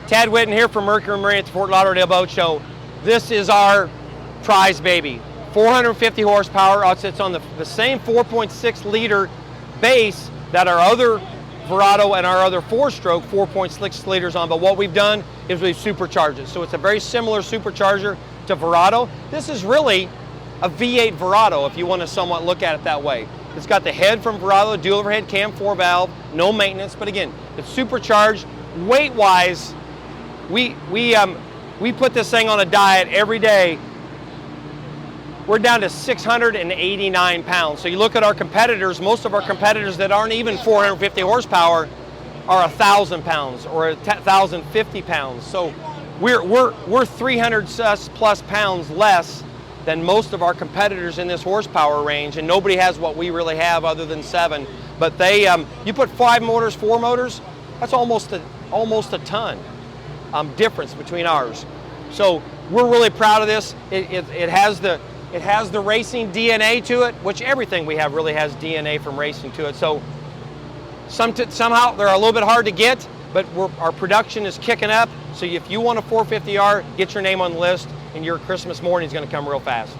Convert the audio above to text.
Tad Whitten here from Mercury Marine at the Fort Lauderdale Boat Show. This is our prize baby. 450 horsepower. It's on the same 4.6 liter base that our other Verado and our other 4-stroke 4.6 liters on, but what we've done is we've supercharged it. So it's a very similar supercharger to Verado. This is really a V8 Verado if you want to somewhat look at it that way. It's got the head from Verado, dual overhead cam 4 valve, no maintenance, but again, it's supercharged. Weight-wise, we put this thing on a diet every day. We're down to 689 pounds. So you look at our competitors, most of our competitors that aren't even 450 horsepower are 1,000 pounds or 1,050 pounds. So we're 300 plus pounds less than most of our competitors in this horsepower range, and nobody has what we really have other than 7. But they, you put 5 motors, 4 motors, that's almost a ton difference between ours. So we're really proud of this. It has the racing DNA to it, which everything we have really has DNA from racing to it. So somehow they're a little bit hard to get, but our production is kicking up. So if you want a 450R, get your name on the list, and your Christmas morning is going to come real fast.